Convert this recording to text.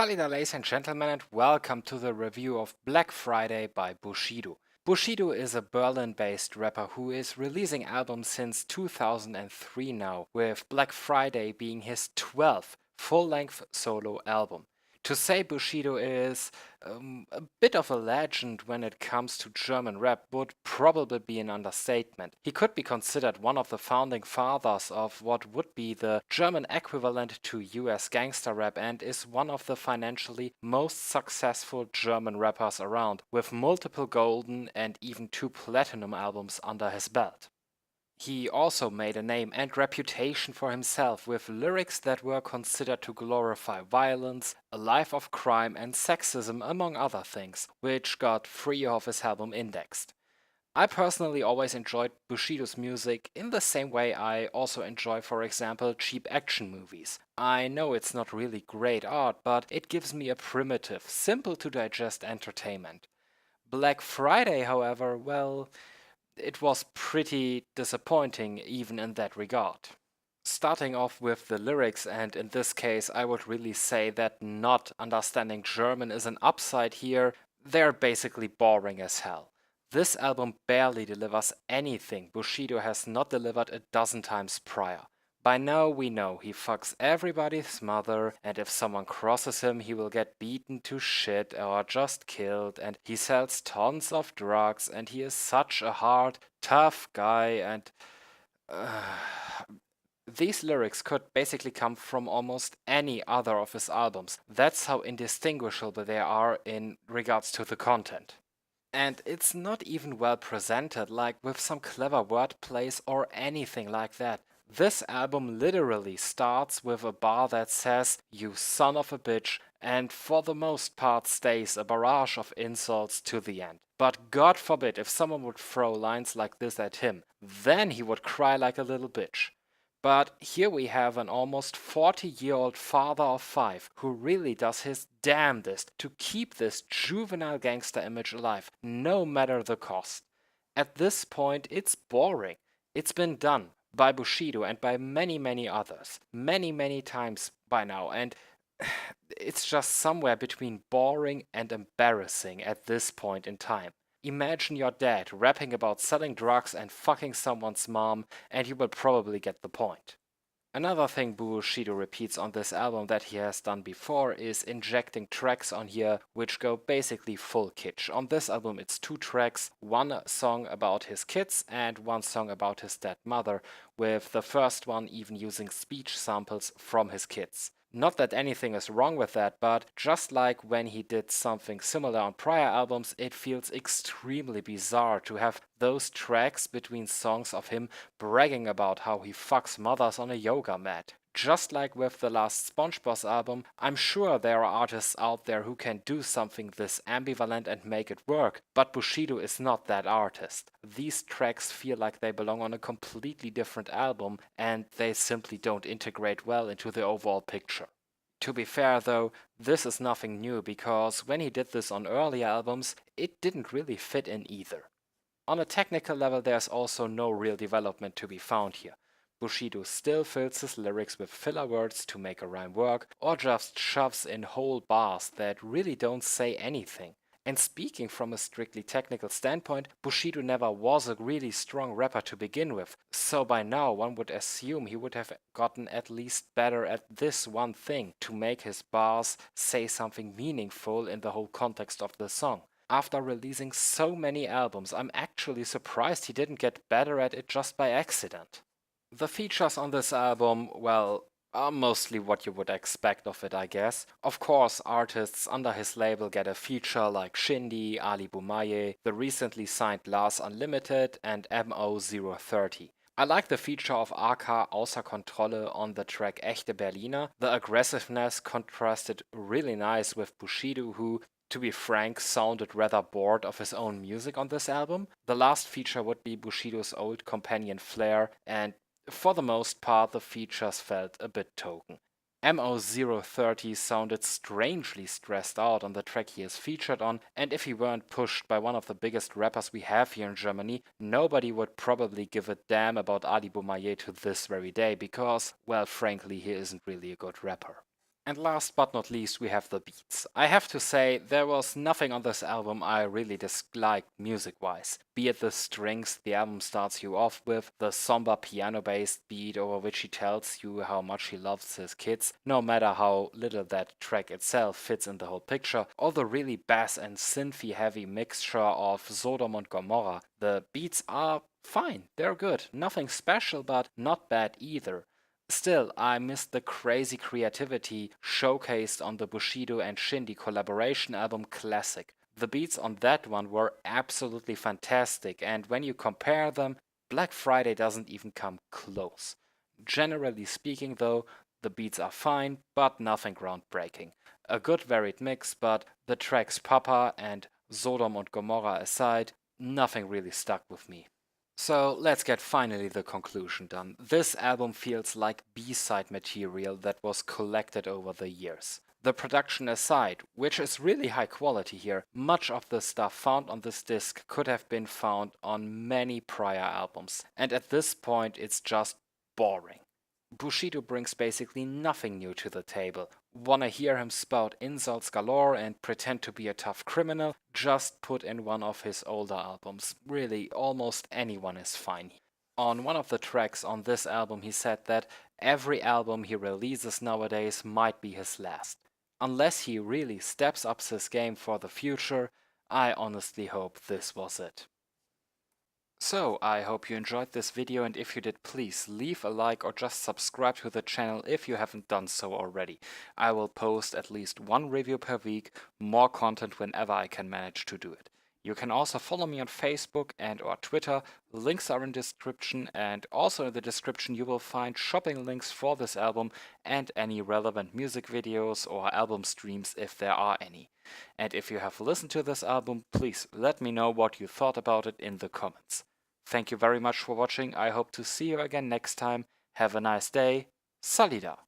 Salida, ladies and gentlemen, and welcome to the review of Black Friday by Bushido. Bushido is a Berlin-based rapper who is releasing albums since 2003 now, with Black Friday being his 12th full-length solo album. To say Bushido is a bit of a legend when it comes to German rap would probably be an understatement. He could be considered one of the founding fathers of what would be the German equivalent to US gangster rap and is one of the financially most successful German rappers around, with multiple golden and even 2 platinum albums under his belt. He also made a name and reputation for himself with lyrics that were considered to glorify violence, a life of crime and sexism among other things, which got 3 of his album indexed. I personally always enjoyed Bushido's music in the same way I also enjoy, for example, cheap action movies. I know it's not really great art, but it gives me a primitive, simple to digest entertainment. Black Friday, however, well, it was pretty disappointing even in that regard. Starting off with the lyrics, and in this case I would really say that not understanding German is an upside here, they're basically boring as hell. This album barely delivers anything Bushido has not delivered a dozen times prior. By now we know he fucks everybody's mother, and if someone crosses him he will get beaten to shit or just killed, and he sells tons of drugs, and he is such a hard, tough guy, and these lyrics could basically come from almost any other of his albums. That's how indistinguishable they are in regards to the content. And it's not even well presented, like with some clever wordplays or anything like that. This album literally starts with a bar that says, "You son of a bitch," and for the most part stays a barrage of insults to the end. But God forbid if someone would throw lines like this at him, then he would cry like a little bitch. But here we have an almost 40-year-old father of 5 who really does his damnedest to keep this juvenile gangster image alive, no matter the cost. At this point, it's boring. It's been done by Bushido and by many others, many times by now, and it's just somewhere between boring and embarrassing at this point in time. Imagine your dad rapping about selling drugs and fucking someone's mom, and you will probably get the point. Another thing Bushido repeats on this album that he has done before is injecting tracks on here, which go basically full kitsch. On this album it's 2 tracks, one song about his kids and one song about his dead mother, with the first one even using speech samples from his kids. Not that anything is wrong with that, but just like when he did something similar on prior albums, it feels extremely bizarre to have those tracks between songs of him bragging about how he fucks mothers on a yoga mat. Just like with the last SpongeBob album, I'm sure there are artists out there who can do something this ambivalent and make it work, but Bushido is not that artist. These tracks feel like they belong on a completely different album, and they simply don't integrate well into the overall picture. To be fair though, this is nothing new because when he did this on earlier albums, it didn't really fit in either. On a technical level, there's also no real development to be found here. Bushido still fills his lyrics with filler words to make a rhyme work, or just shoves in whole bars that really don't say anything. And speaking from a strictly technical standpoint, Bushido never was a really strong rapper to begin with, so by now one would assume he would have gotten at least better at this one thing to make his bars say something meaningful in the whole context of the song. After releasing so many albums, I'm actually surprised he didn't get better at it just by accident. The features on this album, well, are mostly what you would expect of it, I guess. Of course, artists under his label get a feature like Shindy, Ali Boumaier, the recently signed Lars Unlimited, and MO030. I like the feature of AK Außer Kontrolle on the track Echte Berliner. The aggressiveness contrasted really nice with Bushido, who, to be frank, sounded rather bored of his own music on this album. The last feature would be Bushido's old companion Flair, and for the most part the features felt a bit token. MO030 sounded strangely stressed out on the track he is featured on, and if he weren't pushed by one of the biggest rappers we have here in Germany, nobody would probably give a damn about Ali Boumaier to this very day because, well, frankly, he isn't really a good rapper. And last but not least, we have the beats. I have to say, there was nothing on this album I really disliked music-wise. Be it the strings the album starts you off with, the somber piano-based beat over which he tells you how much he loves his kids, no matter how little that track itself fits in the whole picture, or the really bass and synthy heavy mixture of Sodom and Gomorrah. The beats are fine, they're good, nothing special, but not bad either. Still, I miss the crazy creativity showcased on the Bushido and Shindy collaboration album Classic. The beats on that one were absolutely fantastic, and when you compare them, Black Friday doesn't even come close. Generally speaking, though, the beats are fine, but nothing groundbreaking. A good varied mix, but the tracks Papa and Sodom und Gomorrah aside, nothing really stuck with me. So let's get finally the conclusion done. This album feels like B-side material that was collected over the years. The production aside, which is really high quality here, much of the stuff found on this disc could have been found on many prior albums, and at this point it's just boring. Bushido brings basically nothing new to the table. Wanna hear him spout insults galore and pretend to be a tough criminal? Just put in one of his older albums. Really, almost anyone is fine. On one of the tracks on this album, he said that every album he releases nowadays might be his last. Unless he really steps up his game for the future, I honestly hope this was it. So, I hope you enjoyed this video, and if you did, please leave a like or just subscribe to the channel if you haven't done so already. I will post at least one review per week, more content whenever I can manage to do it. You can also follow me on Facebook and or Twitter, links are in description, and also in the description you will find shopping links for this album and any relevant music videos or album streams if there are any. And if you have listened to this album, please let me know what you thought about it in the comments. Thank you very much for watching. I hope to see you again next time. Have a nice day. Salida.